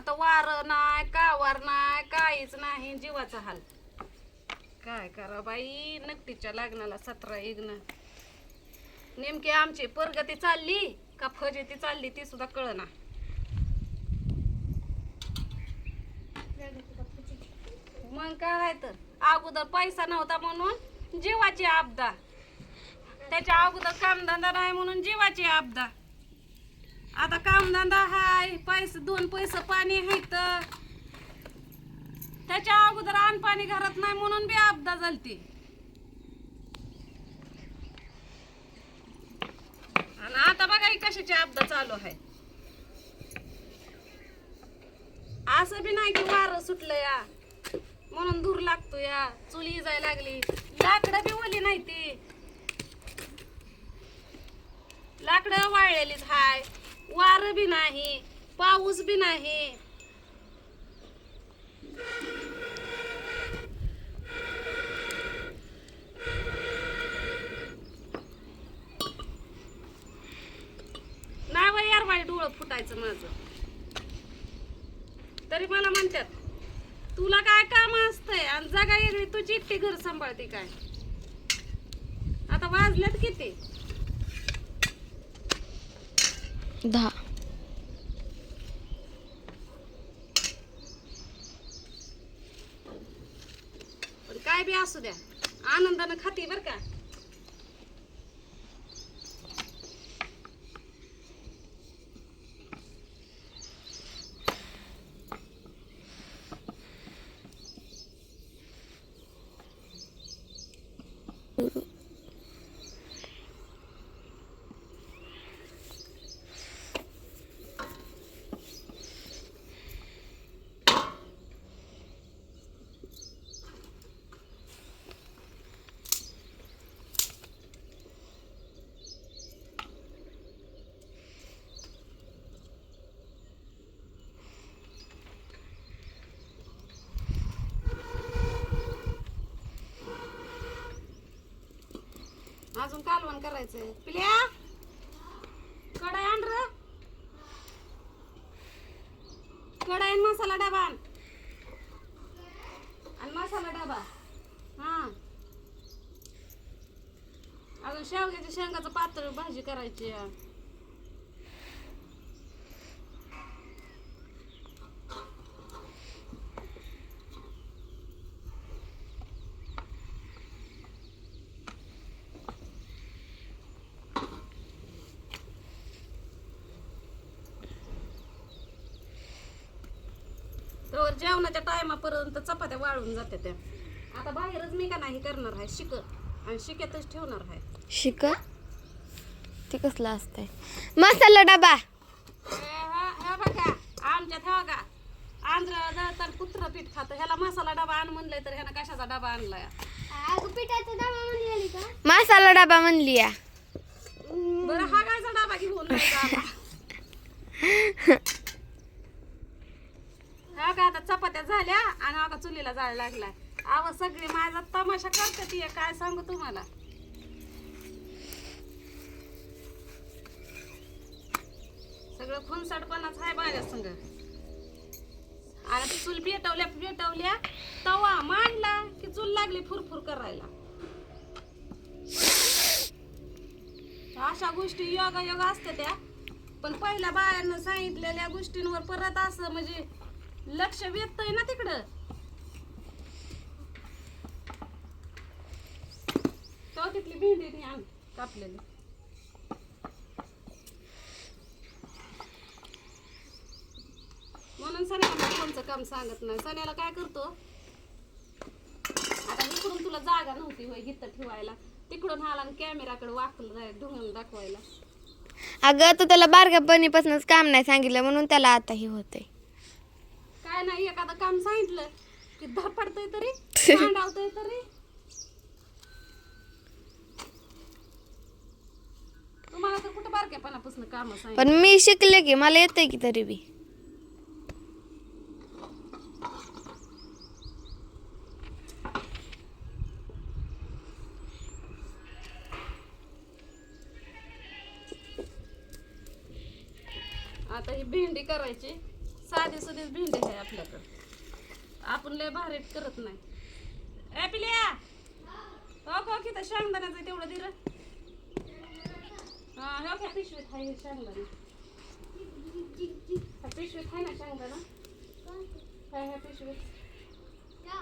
तर वार नाही कावार नाही काहीच नाही जीवाचा हाल. काय करा बाई नकटीच्या लग्नाला 17 इग्न नेमकी आमची प्रगती चालली का फजिती चालली ती सुद्धा कळना. मग काय तर अगोदर पैसा नव्हता म्हणून जीवाची आपदा, त्याच्या अगोदर कामधंदा नाही म्हणून जीवाची आपदा. आता कामधंदा हाय, पैसे 2 पैसे पाणी आहेत, त्याच्या अगोदर अन्न पाणी घरात नाही म्हणून बी आपदा झालती. आणि आता बघा ही कशाची आपदा चालू आहे. असं बी नाही की वारं सुटलं या म्हणून दूर लागतो या, चुली जायला लागली, लाकडं बी ओली नाही ती, लाकडं वाळलेलीच हाय, वारं बी नाही, पाऊस बी नाही. नाही बाई यार माझं डोळं फुटायचं माझं. तरी मला म्हणतात तुला काय काम असतंय आणि जागा वेगळी तुझी एकटी घर सांभाळते काय. आता वाजलेत किती 10. पण काय बी असू द्या आनंदानं खाती बर का. अजून कालवण करायचंय. पिल्या कढाई आण र, कढाई आणि मसाला डबा आण, आणि मसाला डबा. हा अजून शेवग्याच्या शेंगाचं पातळ भाजी करायची. तर जेवणाच्या टायमापर्यंत चपात्या वाळून जाते त्या. आता बाहेरच मी का नाही करणार आहे शिक, आणि शिकेतच ठेवणार आहे. शिक ते कसलं असतंय मसाला डबा. हे बघा आमच्यात हे बघा आंध्र जळताना कुत्र पीठ खातं, ह्याला मसाला डबा आण म्हणलंय तर ह्यानं कशाचा डबा आणलाय. पिठाचा डबा म्हणली का? मसाला डबा म्हणली या. बरं हा कायचा डबा घेऊन जायचा. हा का आता चपात्या झाल्या आणि आता चुलीला जाळ लागलाय. आव सगळी माझा तमाशा करते ती काय सांगू तुम्हाला. सगळं खुनसाटपणाच आहे माझ्या संग. आणि ती चूल पेटवल्या तवा मांडला की चूल लागली फुरफुर करायला. अशा गोष्टी योगा असते त्या. पण पहिल्या बायांना सांगितलेल्या गोष्टींवर परत असं म्हणजे लक्ष वेधतय ना तिकडं. तो तिथली भेंडी आण कापलेली. म्हणून सण्याला कोणचं काम सांगत नाही. सण्याला काय करतो आता इकडून तुला जागा नव्हती होय गीत ठेवायला, तिकडून आला कॅमेराकडे वाकलं ढुंगून दाखवायला. अगं तू त्याला बारक्यापणीपासूनच काम नाही सांगितलं म्हणून त्याला आता हे होतंय. काय नाही एखादं काम सांगितलं की धडपडतय तरी मांडावतय तरी. तुम्हाला तर कुठं बारक्यापणापासून काम सांगितलं. पण मी शिकले की मला येतंय की तरी बी. आता ही भेंडी करायची साधी सुधीच भेंडी आहे आपल्याकडं. आपण लय भारी करत नाही. ए पिल्या हो की तर शेंगदाण्याचं तेवढं दिलं. हा हो ह्या पिशवीत आहे शेंगदाणे. ह्या पिशवीत आहे ना शेंगदाणा. ह्या पिशवीत हा.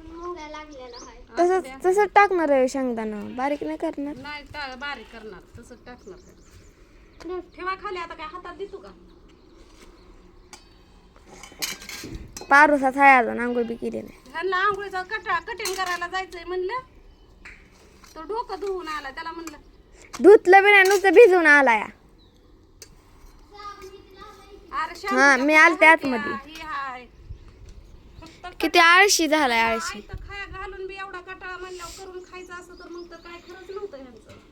मुंग्या लागलेला आहे. तसंच तसंच टाकणार आहे शेंगदाणा, बारीक नाही करणार. नाही बारीक करणार तसंच टाकणार काय. ठेवा खाली आता काय हातात देतो का. पारुसाच आहे अजून, आंघोळ बी केली नाही. ह्यांना आंघोळीचा कटिंग करायला जायचंय म्हणलं तो डोकं धुवून आला. त्याला म्हणलं धुतलं बी नाही, नुसतं भिजवून आलाय. अरे हा, मी आलते आतमध्ये. ही हाय फक्त किती आळशी झालाय, आळशी. तर खाया घालून बी एवढा कटाळा म्हणल्यावर करून खायचं असं तर मग तर काय खरंच नव्हतं ह्यांचं.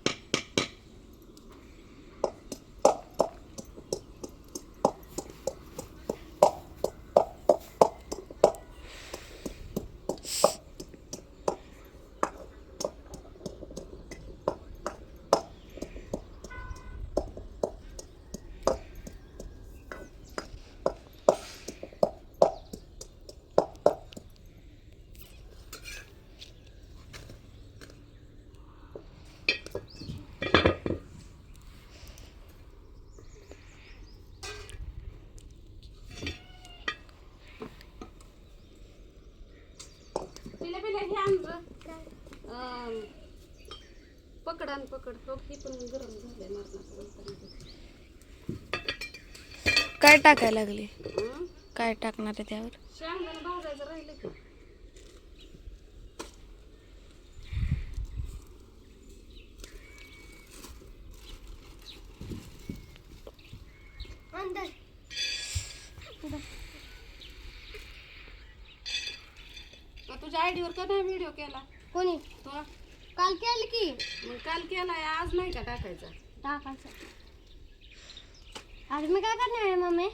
पिल्या हे आणलं पकड हो ही पण गरम झालंय मरणाचं. काय टाकायला लागले, काय टाकणार आहे त्यावर. शेंगदाणे भाजायचं राहिलं की. अंदर का तुझ्या आयडीवर का नाही व्हिडिओ केला कोणी तो. काल केलं की मग काल केलाय आज नाही का टाकायचा. टाकायचं. आज मी काय करणार आहे मम्मी,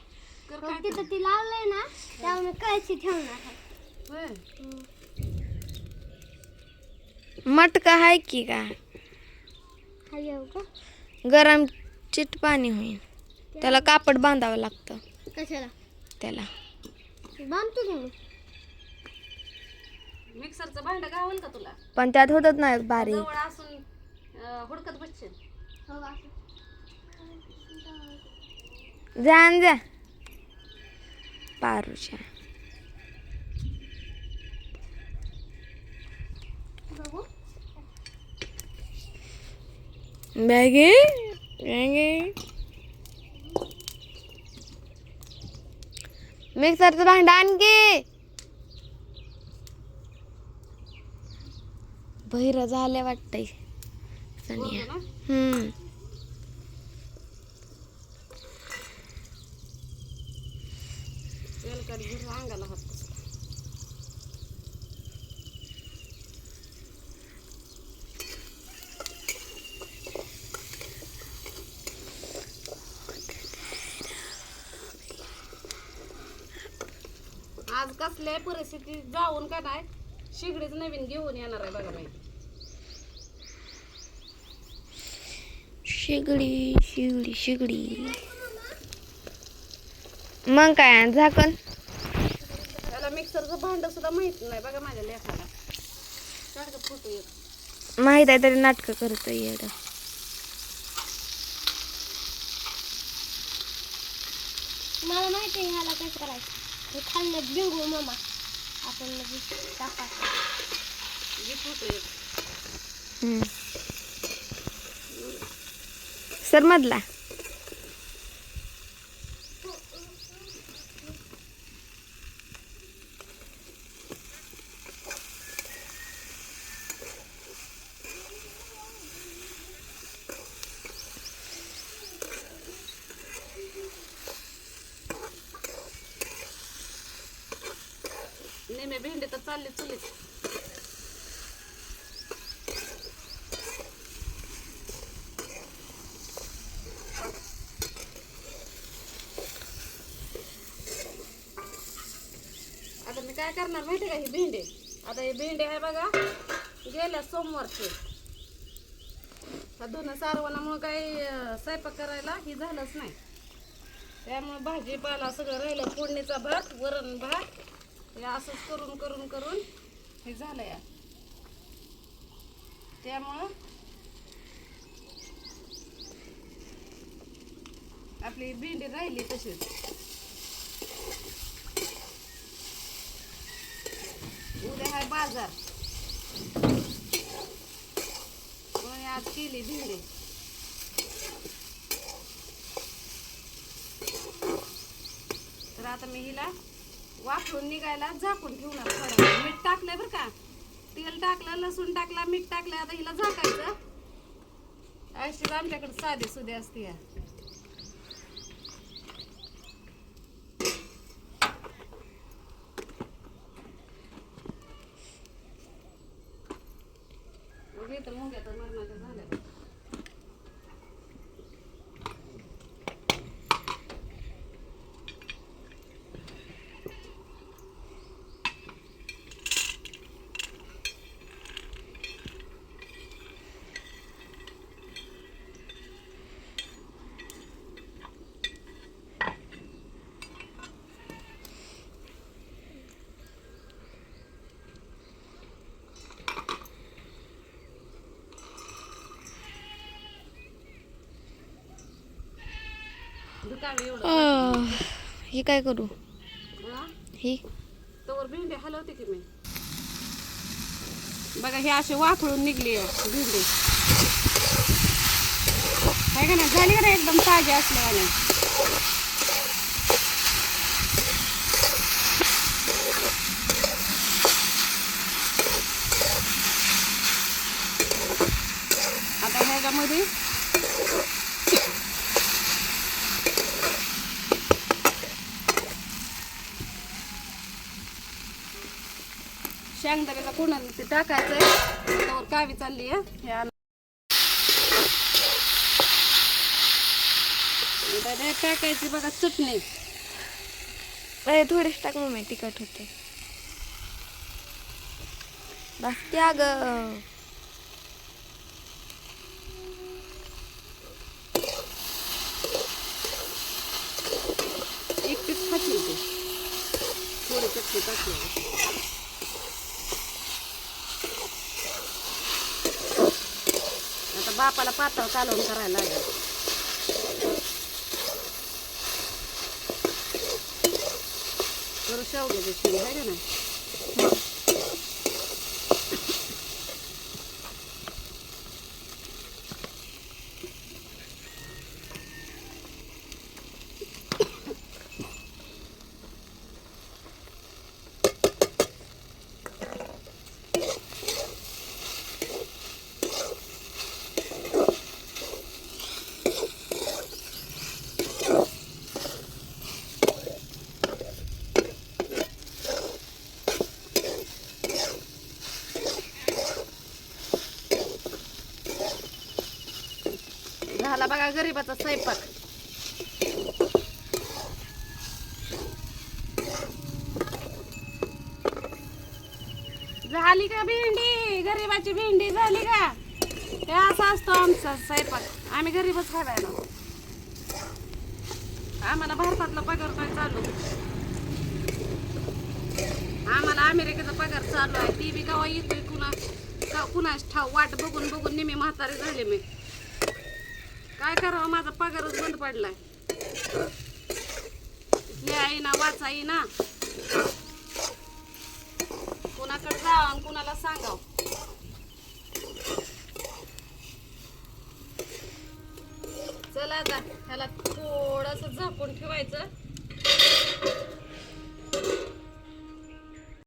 कर काय तिथं ती लावलंय ना त्यावर मी कळशी ठेवणार आहे. होय. मटका आहे की का, हा येऊ का गरम चिट पाणी होईल. त्याला कापड बांधावं लागतं कशाला त्याला. बांधतो की मी. मिक्सरचं भांड गावल का तुला. पण त्यात होतच नाही बारीक. जवळ असून हुडकत बसशील. हो असं. जा पारूच्या. बघू बॅगे मिक्सरचं भांड आणखी. बहिर झाले वाटतंय सनिया. बघू ना. तेलकट घेऊन अंगाला हात बसला. आज कसल्या परिस्थितीत जाऊन का नाही शिगडीच नवीन घेऊन येणार आहे बघा. मी शिगडी शिगडी शिगडी. मग काय झाकण. त्याला मिक्सरचं भांड सुद्धा माहित नाही बघा माझ्या लेखाला. काढ फोटो येत. माहित आहे तरी नाटक करत येड. मला माहिती आहे ह्याला कसं करायचं. हे खाल्लं बिंगू मामा आपण लगेच टाकायचं. जे फोटो येत. सर मधला नेहमी भेंडी तर चालली चुलीत. आता मी काय करणार माहिती का ही भेंडी. आता ही भेंडी आहे बघा गेल्या सोमवारची. धुणं सारवणामुळं काही स्वयंपाक करायला ही झालंच नाही. त्यामुळं भाजीपाला सगळं राहिलं. फोडणीचा भात, वरण भात हे असंच करून करून करून हे झालं या. त्यामुळं आपली भेंडी राहिली तशीच. उद्या आहे बाजार, म्हणून आज केली भेंडी. तर आता मी हिला वाफळून निघायला झाकून ठेवणार. थोडं वेळ मीठ टाकलंय बरं का, तेल टाकलं, लसूण टाकला, मीठ टाकलं. आता हिला झाकायचं. अशीच आमच्याकडे साधी सुधी असते या. तर मुंग्या तर मरणाच्या झाल्या. दुकान एवढं ही काय करू? हा? ही तोवर भेंडी हलवते की मी. बघा हे असे वाफळून निघली भेंडी. काय का नाही झाली का नाही एकदम ताजी असल्याने. आता ह्याच्यामध्ये शेंगदाण्याचा कोणा ते टाकायचंय. त्यावर कावी चालली आहे. टाकायची बघा चटणी. थोडीच टाक मम्मी, तिखट होते. बस त्याग एक पीस खाची ते थोडी चटणी टाकली. आता बापाला पातळ कालवून करायला लागेल. करू शेवग्याची शेंग आहे का नाही. झाला बघा गरीबाचा स्वयंपाक. झाली का भेंडी? गरीबाची भेंडी झाली का? हे असा असतो आमचा स्वयंपाक. आम्ही गरीबच खायला. आम्हाला भारतातला पगार काय चालू. आम्हाला अमेरिकेचा पगार चालू आहे. ती बी गावा येतोय कुणाच ठाव. वाट बघून बघून निमी म्हातारी झाले मी. काय करावं, माझा पगारच बंद पडलाय. लिहायना वाचायना. कुणाकडे जावं आणि कुणाला सांगावं. चला आता ह्याला थोडंसं झाकून ठेवायचं.